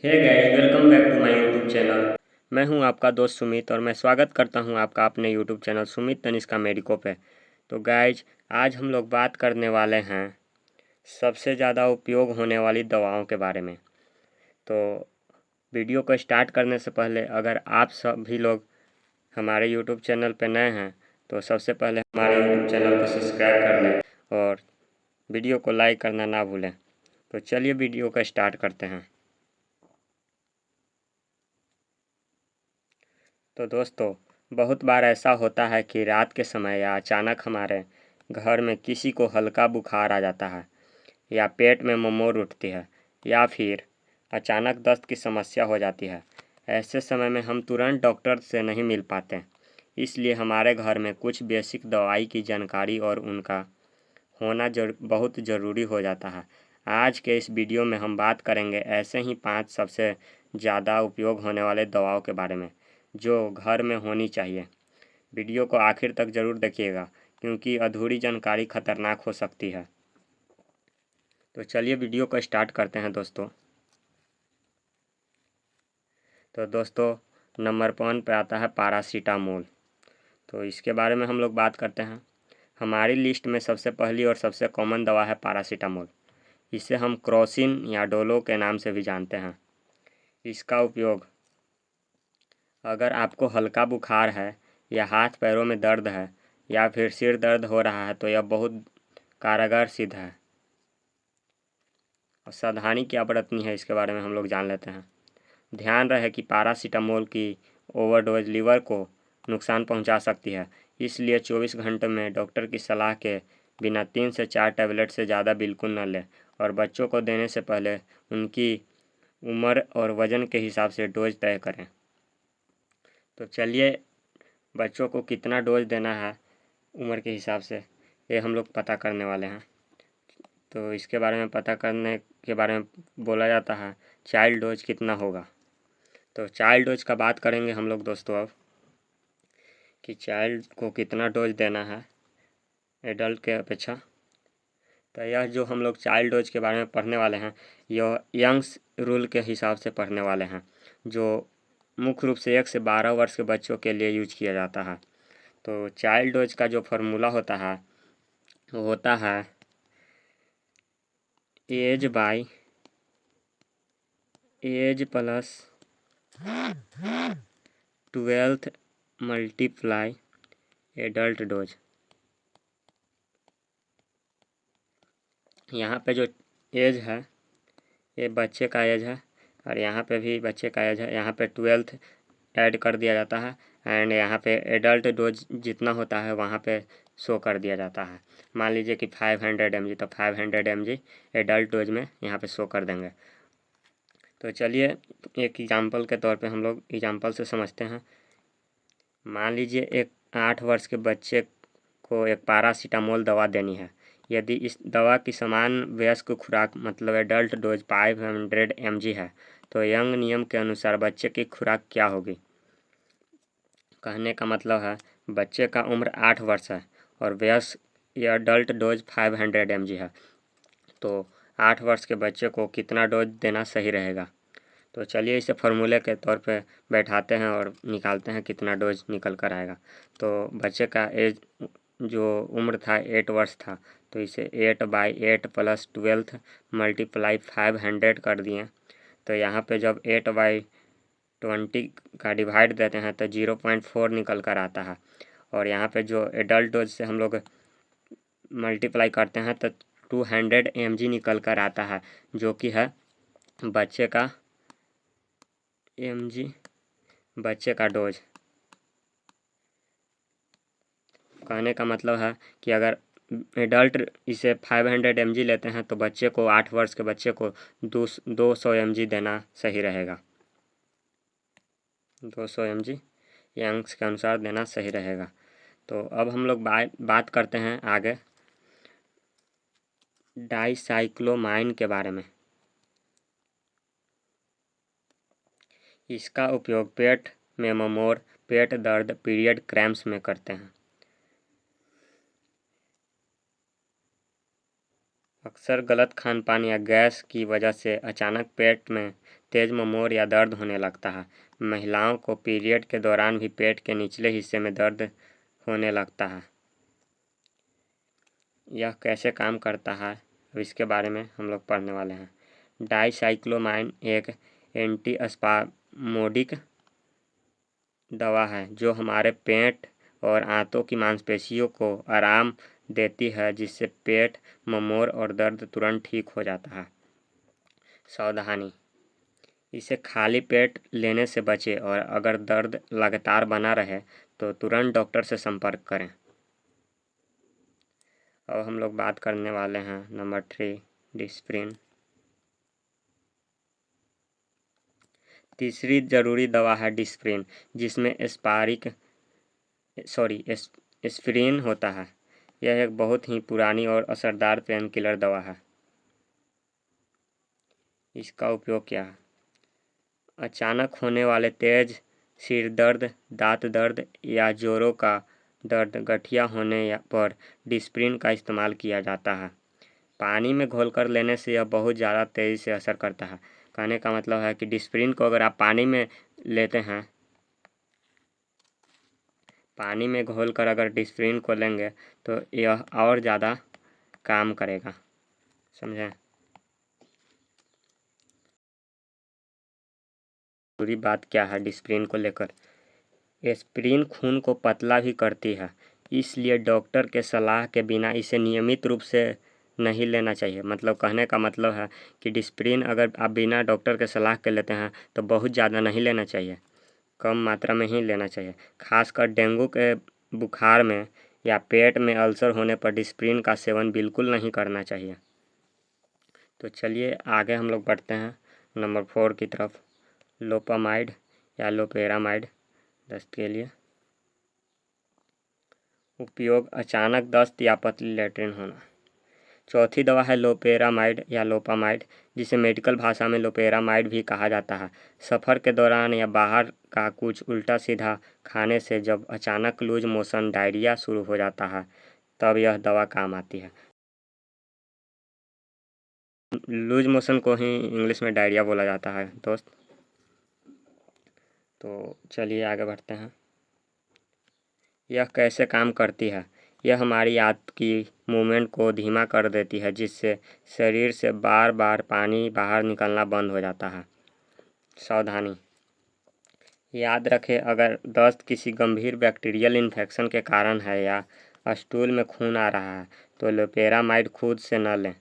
Hey guys, welcome back to my YouTube channel. मैं हूं आपका दोस्त सुमित और मैं स्वागत करता हूं आपका अपने YouTube channel Sumit Tanishka medico पे। तो गाइज, आज हम लोग बात करने वाले हैं सबसे ज़्यादा उपयोग होने वाली दवाओं के बारे में। तो वीडियो को स्टार्ट करने से पहले अगर आप सभी लोग हमारे यूट्यूब चैनल पे नए हैं तो सबसे पहले हमारे यूट्यूब चैनल को सब्सक्राइब कर लें और वीडियो को लाइक करना ना भूलें। तो चलिए वीडियो को स्टार्ट करते हैं। तो दोस्तों, बहुत बार ऐसा होता है कि रात के समय या अचानक हमारे घर में किसी को हल्का बुखार आ जाता है या पेट में ममोर उठती है या फिर अचानक दस्त की समस्या हो जाती है। ऐसे समय में हम तुरंत डॉक्टर से नहीं मिल पाते, इसलिए हमारे घर में कुछ बेसिक दवाई की जानकारी और उनका होना बहुत ज़रूरी हो जाता है। आज के इस वीडियो में हम बात करेंगे ऐसे ही 5 सबसे ज़्यादा उपयोग होने वाले दवाओं के बारे में जो घर में होनी चाहिए। वीडियो को आखिर तक ज़रूर देखिएगा क्योंकि अधूरी जानकारी खतरनाक हो सकती है। तो चलिए वीडियो को स्टार्ट करते हैं दोस्तों। तो दोस्तों, नंबर 1 पे आता है पैरासीटामोल। तो इसके बारे में हम लोग बात करते हैं। हमारी लिस्ट में सबसे पहली और सबसे कॉमन दवा है पैरासीटामोल। इसे हम क्रोसिन या डोलो के नाम से भी जानते हैं। इसका उपयोग अगर आपको हल्का बुखार है या हाथ पैरों में दर्द है या फिर सिर दर्द हो रहा है तो यह बहुत कारगर सिद्ध है। और सावधानी क्या बरतनी है इसके बारे में हम लोग जान लेते हैं। ध्यान रहे कि पैरासीटामोल की ओवरडोज लीवर को नुकसान पहुंचा सकती है, इसलिए 24 घंटे में डॉक्टर की सलाह के बिना 3 से 4 टैबलेट से ज़्यादा बिल्कुल न लें। और बच्चों को देने से पहले उनकी उम्र और वज़न के हिसाब से डोज तय करें। तो चलिए, बच्चों को कितना डोज देना है उम्र के हिसाब से ये हम लोग पता करने वाले हैं। तो इसके बारे में पता करने के बारे में बोला जाता है चाइल्ड डोज कितना होगा। तो चाइल्ड डोज का बात करेंगे हम लोग दोस्तों अब, कि चाइल्ड को कितना डोज देना है एडल्ट के अपेक्षा। तो यह जो हम लोग चाइल्ड डोज के बारे में पढ़ने वाले हैं यह यंग्स रूल के हिसाब से पढ़ने वाले हैं, जो मुख्य रूप से 1 से 12 वर्ष के बच्चों के लिए यूज किया जाता है। तो चाइल्ड डोज का जो फार्मूला होता है वो होता है age by age plus 12 multiply adult dose. यहाँ पे जो एज है ये बच्चे का एज है और यहाँ पे भी बच्चे का एज है। यहाँ पे 12 ऐड कर दिया जाता है एंड यहाँ पे एडल्ट डोज जितना होता है वहाँ पे शो कर दिया जाता है। मान लीजिए कि 500 mg, तो 500 mg एडल्ट डोज में यहाँ पे शो कर देंगे। तो चलिए एक एग्जांपल के तौर पे हम लोग एग्जांपल से समझते हैं। मान लीजिए एक 8 वर्ष के बच्चे को एक पैरासीटामोल दवा देनी है। यदि इस दवा की समान वयस्क खुराक मतलब एडल्ट डोज 500 mg है तो यंग नियम के अनुसार बच्चे की खुराक क्या होगी। कहने का मतलब है बच्चे का उम्र 8 वर्ष है और वयस्क या एडल्ट डोज 500 mg है, तो 8 वर्ष के बच्चे को कितना डोज देना सही रहेगा। तो चलिए इसे फार्मूले के तौर पे बैठाते हैं और निकालते हैं कितना डोज निकल कर आएगा। तो बच्चे का एज जो उम्र था 8 वर्ष था, तो इसे 8/8 प्लस 12 मल्टीप्लाई 500 कर दिए। तो यहाँ पे जब 8/20 का डिवाइड देते हैं तो 0.4 निकल कर आता है। और यहाँ पे जो एडल्ट डोज से हम लोग मल्टीप्लाई करते हैं तो 200 mg निकल कर आता है, जो कि है बच्चे का बच्चे का डोज। कहने का मतलब है कि अगर एडल्ट इसे 500 mg लेते हैं तो बच्चे को 8 वर्ष के बच्चे को 200 mg देना सही रहेगा। 200 mg यंग्स के अनुसार देना सही रहेगा। तो अब हम लोग बात करते हैं आगे डाइसाइक्लोमाइन के बारे में। इसका उपयोग पेट में ममोर, पेट दर्द, पीरियड क्रैम्प्स में करते हैं। अक्सर गलत खान पान या गैस की वजह से अचानक पेट में तेज ममोर या दर्द होने लगता है। महिलाओं को पीरियड के दौरान भी पेट के निचले हिस्से में दर्द होने लगता है। यह कैसे काम करता है अब इसके बारे में हम लोग पढ़ने वाले हैं। डाइसाइक्लोमाइन एक एंटीस्पास्मोडिक दवा है जो हमारे पेट और आंतों की मांसपेशियों को आराम देती है, जिससे पेट ममोर और दर्द तुरंत ठीक हो जाता है। सावधानी, इसे खाली पेट लेने से बचें और अगर दर्द लगातार बना रहे तो तुरंत डॉक्टर से संपर्क करें। अब हम लोग बात करने वाले हैं नंबर 3, डिस्प्रिन। तीसरी ज़रूरी दवा है डिस्प्रिन, जिसमें एस्पिरिन होता है। यह एक बहुत ही पुरानी और असरदार पेन किलर दवा है। इसका उपयोग क्या है? अचानक होने वाले तेज सिर दर्द, दांत दर्द या जोड़ों का दर्द, गठिया होने पर डिस्प्रिन का इस्तेमाल किया जाता है। पानी में घोलकर लेने से यह बहुत ज़्यादा तेज़ी से असर करता है। कहने का मतलब है कि डिस्प्रिन को अगर आप पानी में लेते हैं, पानी में घोलकर अगर डिस्प्रिन को लेंगे तो यह और ज़्यादा काम करेगा। समझें? पूरी बात क्या है डिस्प्रिन को लेकर? एस्पिरिन खून को पतला भी करती है, इसलिए डॉक्टर के सलाह के बिना इसे नियमित रूप से नहीं लेना चाहिए। मतलब कहने का मतलब है कि डिस्प्रिन अगर आप बिना डॉक्टर के सलाह के लेते हैं तो बहुत ज़्यादा नहीं लेना चाहिए, कम मात्रा में ही लेना चाहिए। खासकर डेंगू के बुखार में या पेट में अल्सर होने पर डिस्प्रिन का सेवन बिल्कुल नहीं करना चाहिए। तो चलिए आगे हम लोग बढ़ते हैं नंबर 4 की तरफ। लोपामाइड या लोपेरामाइड दस्त के लिए। उपयोग अचानक दस्त या पतली लैट्रिन होना। चौथी दवा है लोपेरामाइड या लोपामाइड, जिसे मेडिकल भाषा में लोपेरामाइड भी कहा जाता है। सफ़र के दौरान या बाहर का कुछ उल्टा सीधा खाने से जब अचानक लूज मोशन, डायरिया शुरू हो जाता है, तब यह दवा काम आती है। लूज मोशन को ही इंग्लिश में डायरिया बोला जाता है दोस्त। तो चलिए आगे बढ़ते हैं। यह कैसे काम करती है? यह हमारी आंत की मूवमेंट को धीमा कर देती है, जिससे शरीर से बार बार पानी बाहर निकलना बंद हो जाता है। सावधानी, याद रखें अगर दस्त किसी गंभीर बैक्टीरियल इन्फेक्शन के कारण है या स्टूल में खून आ रहा है तो लोपेरामाइड खुद से न लें।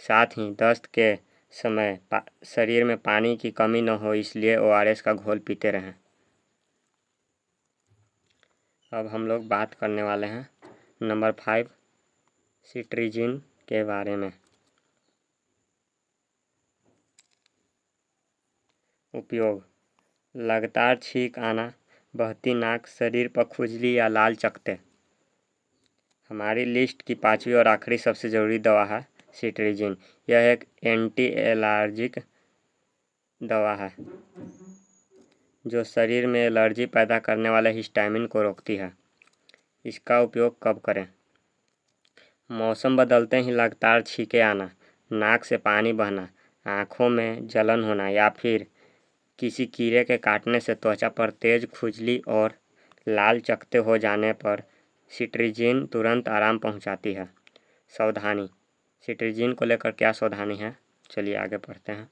साथ ही दस्त के समय शरीर में पानी की कमी न हो, इसलिए ORS का घोल पीते रहें। अब हम लोग बात करने वाले हैं नंबर 5, सिट्रीजिन के बारे में। उपयोग लगातार छींक आना, बहती नाक, शरीर पर खुजली या लाल चकत्ते। हमारी लिस्ट की 5वीं और आखिरी सबसे ज़रूरी दवा है सिट्रीजिन। यह एक एंटी एलर्जिक दवा है जो शरीर में एलर्जी पैदा करने वाले हिस्टामिन को रोकती है। इसका उपयोग कब करें? मौसम बदलते ही लगातार छींके आना, नाक से पानी बहना, आँखों में जलन होना या फिर किसी कीड़े के काटने से त्वचा पर तेज खुजली और लाल चकत्ते हो जाने पर सिट्रीजिन तुरंत आराम पहुंचाती है। सावधानी, सिट्रीजिन को लेकर क्या सावधानी है? चलिए आगे पढ़ते हैं।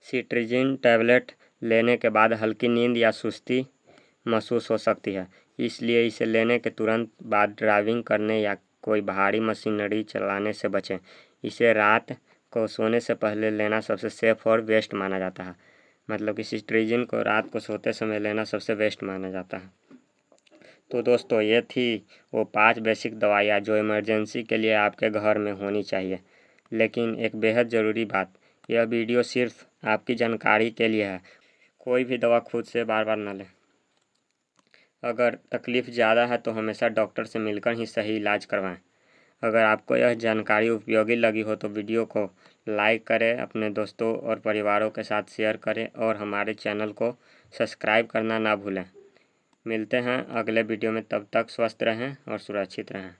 सिट्रीजिन टैबलेट लेने के बाद हल्की नींद या सुस्ती महसूस हो सकती है, इसलिए इसे लेने के तुरंत बाद ड्राइविंग करने या कोई भारी मशीनरी चलाने से बचें। इसे रात को सोने से पहले लेना सबसे सेफ और बेस्ट माना जाता है। मतलब कि सिट्रीजिन को रात को सोते समय लेना सबसे बेस्ट माना जाता है। तो दोस्तों ये थी वो 5 बेसिक दवाइयाँ जो इमरजेंसी के लिए आपके घर में होनी चाहिए। लेकिन एक बेहद ज़रूरी बात, यह वीडियो सिर्फ आपकी जानकारी के लिए है। कोई भी दवा खुद से बार बार न लें। अगर तकलीफ़ ज़्यादा है तो हमेशा डॉक्टर से मिलकर ही सही इलाज करवाएं। अगर आपको यह जानकारी उपयोगी लगी हो तो वीडियो को लाइक करें, अपने दोस्तों और परिवारों के साथ शेयर करें और हमारे चैनल को सब्सक्राइब करना ना भूलें। मिलते हैं अगले वीडियो में, तब तक स्वस्थ रहें और सुरक्षित रहें।